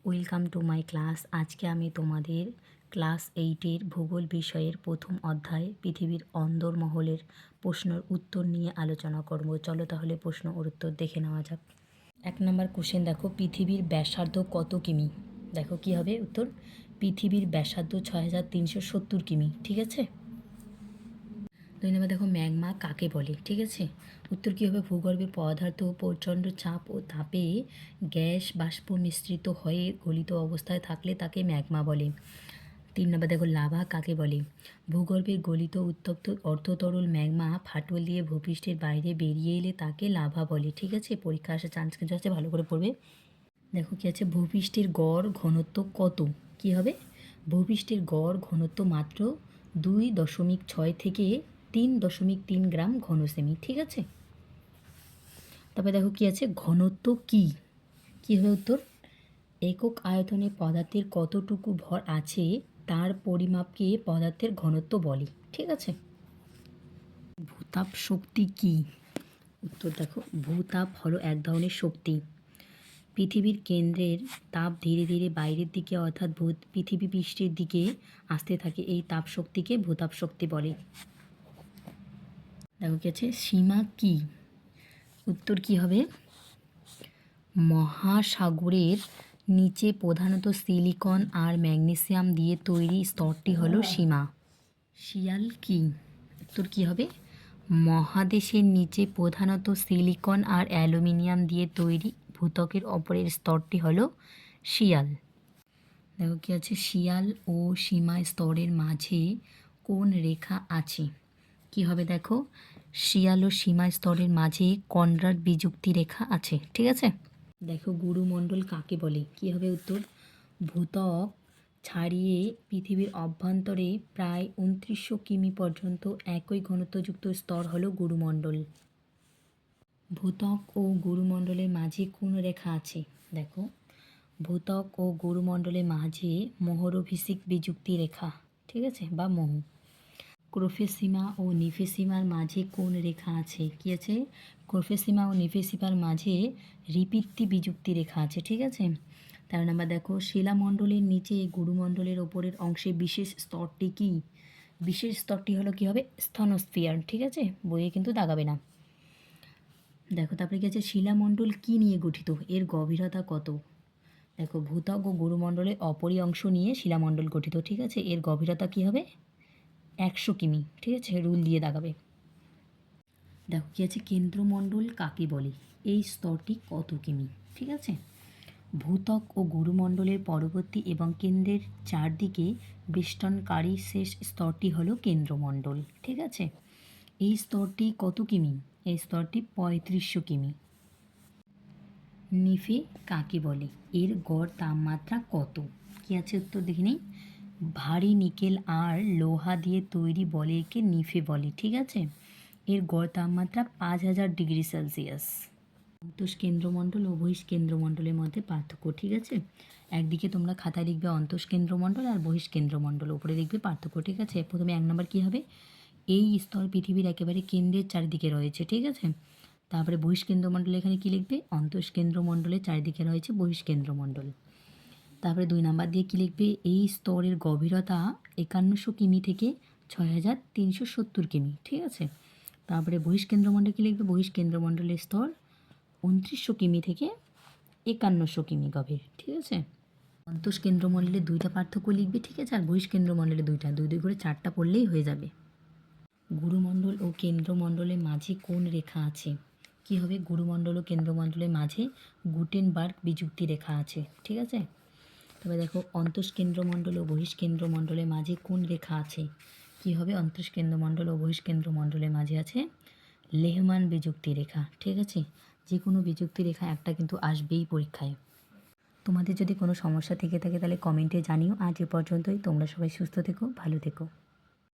Welcome to my class. আজকে আমি তোমাদের ক্লাস 8-এর ভূগোল বিষয়ের প্রথম অধ্যায় পৃথিবীর অন্দরমহলের প্রশ্নের উত্তর নিয়ে আলোচনা করব। চলো তাহলে প্রশ্ন ও উত্তর দেখে নেওয়া যাক। 1 নম্বর কোশ্চেন দেখো, পৃথিবীর ব্যাসার্ধ কত কিমি? দেখো কি হবে উত্তর, পৃথিবীর ব্যাসার্ধ 6370 কিমি। ঠিক আছে। 2 নম্বর দেখো, ম্যাগমা কাকে বলে? ঠিক আছে, উত্তর কী হবে, ভূগর্ভে পদার্থ প্রচণ্ড চাপ ও তাপে গ্যাস বাষ্প মিশ্রিত হয়ে গলিত অবস্থায় থাকলে তাকে ম্যাগমা বলে। 3 নম্বর দেখো, লাভা কাকে বলে? ভূগর্ভে গলিত উত্তপ্ত অর্ধতরল ম্যাগমা ফাটল দিয়ে ভূপৃষ্ঠের বাইরে বেরিয়ে এলে তাকে লাভা বলে। ঠিক আছে, পরীক্ষা আসার চান্স কিন্তু আছে, ভালো করে পড়বে। দেখো কি আছে, ভূপৃষ্ঠের গড় ঘনত্ব কত? কি হবে, ভূপৃষ্ঠের গড় ঘনত্ব মাত্র 2.6 থেকে 3.3 গ্রাম ঘনসেমি। ঠিক আছে। তারপরে দেখো কি আছে, ঘনত্ব কি? কী হবে উত্তর, একক আয়তনে পদার্থের কতটুকু ভর আছে তার পরিমাপকে পদার্থের ঘনত্ব বলে। ঠিক আছে। ভূতাপ শক্তি কি? উত্তর দেখো, ভূতাপ হলো এক ধরনের শক্তি। পৃথিবীর কেন্দ্রের তাপ ধীরে ধীরে বাইরের দিকে অর্থাৎ পৃথিবী পৃষ্ঠের দিকে আসতে থাকে, এই তাপ শক্তিকে ভূতাপ শক্তি বলে। দেখো কি আছে, সীমা কি? উত্তর কি হবে, মহাসাগরের নিচে প্রধানত সিলিকন আর ম্যাগনেসিয়াম দিয়ে তৈরি স্তরটি হলো সীমা। শিয়াল কি? উত্তর কি হবে, মহাদেশের নিচে প্রধানত সিলিকন আর অ্যালুমিনিয়াম দিয়ে তৈরি ভূত্বকের ওপরের স্তরটি হলো শিয়াল। দেখো কি আছে, শিয়াল ও সীমা স্তরের মাঝে কোন রেখা আছে? কি হবে দেখো, শিয়াল ও সীমা স্তরের মাঝে কনরাড বিযুক্তি রেখা আছে। ঠিক আছে। দেখো, গুরুমণ্ডল কাকে বলে? কি হবে উত্তর, ভূত্বক ছাড়িয়ে পৃথিবীর অভ্যন্তরে প্রায় 2900 কিমি পর্যন্ত একই ঘনত্বযুক্ত স্তর হলো গুরুমণ্ডল। ভূত্বক ও গুরুমণ্ডলের মাঝে কোন রেখা আছে? দেখো, ভূত্বক ও গুরুমণ্ডলের মাঝে মোহরভিষিক বিযুক্তি রেখা। ঠিক আছে, বা মোহ। ক্রোফেসীমা ও নিফেসীমার মাঝে কোন রেখা আছে? কি আছে, ক্রোফেসীমা ও নিফেসীমার মাঝে রিপিত্তি বিযুক্তি রেখা আছে। ঠিক আছে। 13 নম্বর দেখো, শিলামণ্ডলের নিচে গুরুমণ্ডলের ওপরের অংশে বিশেষ স্তরটি কি? বিশেষ স্তরটি হলো কি হবে, স্থনোস্ফিয়ার। ঠিক আছে, বইয়ে কিন্তু দাগাবে না। দেখো তারপরে কি আছে, শিলামণ্ডল কি নিয়ে গঠিত, এর গভীরতা কত? দেখো, ভূত্বক ও গুরুমণ্ডলের অপরই অংশ নিয়ে শিলামণ্ডল গঠিত। ঠিক আছে, এর গভীরতা কি হবে, 100 কিমি। ঠিক আছে, রুল দিয়ে দাগাবে। দেখো কি আছে, কেন্দ্রমণ্ডল কাকে বলে? এই স্তরটি কত কিমি? ঠিক আছে, ভূত্বক ও গুরুমণ্ডলের পরবর্তী এবং কেন্দ্রের চারদিকে বেষ্টনকারী শেষ স্তরটি হলো কেন্দ্রমণ্ডল। ঠিক আছে, এই স্তরটি কত কিমি? এই স্তরটি 3500 কিমি। নিফে কাকে বলে? এর গড় তাপমাত্রা কত? কি আছে উত্তর দেখে নিই, ভারী নিকেল আর লোহা দিয়ে তৈরি বলে একে নিফে বলে। ঠিক আছে, এর গড় তাপমাত্রা 5000 ডিগ্রি সেলসিয়াস। অন্তঃ কেন্দ্রমণ্ডল ও বহিষ কেন্দ্রমণ্ডলের মধ্যে পার্থক্য। ঠিক আছে, একদিকে তোমরা খাতায় লিখবে অন্তঃ কেন্দ্রমণ্ডল আর বহিষ কেন্দ্রমণ্ডল, উপরে লিখবে পার্থক্য। ঠিক আছে, প্রথমে 1 নম্বর কী হবে, এই স্তর পৃথিবীর একেবারে কেন্দ্রের চারিদিকে রয়েছে। ঠিক আছে, তারপরে বহিষ কেন্দ্রমণ্ডল, এখানে কী লিখবে, অন্তঃ কেন্দ্রমণ্ডলের চারিদিকে রয়েছে বহিষ কেন্দ্রমণ্ডল। তারপরে 2 নাম্বার দিয়ে কী লিখবে, এই স্তরের গভীরতা 5100 কিমি থেকে 6370 কিমি। ঠিক আছে, তারপরে বহিষ কেন্দ্রমণ্ডল কী লিখবে, বহিষ কেন্দ্রমণ্ডলের স্তর 2900 কিমি থেকে 5100 কিমি গভীর। ঠিক আছে, অন্তঃ কেন্দ্রমণ্ডলে 2টা পার্থক্য লিখবে। ঠিক আছে, আর বহিষ কেন্দ্রমণ্ডলে 2টা, 2 2 করে 4টা পড়লেই হয়ে যাবে। গুরুমণ্ডল ও কেন্দ্রমণ্ডলের মাঝে কোন রেখা আছে? কি হবে, গুরুমণ্ডল ও কেন্দ্রমণ্ডলের মাঝে গুটেনবার্গ বিযুক্তি রেখা আছে। ঠিক আছে, তবে দেখো, অন্তঃ কেন্দ্রমণ্ডল ও বহিষ কেন্দ্রমণ্ডলের মাঝে কোন রেখা আছে? কি হবে, অন্তঃ কেন্দ্রমণ্ডল ও বহিষ কেন্দ্রমণ্ডলের মাঝে আছে লেহমান বিযুক্তি রেখা। ঠিক আছে, যে কোনো বিযুক্তি রেখা একটা কিন্তু আসবেই পরীক্ষায়। তোমাদের যদি কোনো সমস্যা থেকে থাকে তাহলে কমেন্টে জানিও। আজ এ পর্যন্তই, তোমরা সবাই সুস্থ থেকো, ভালো থেকো।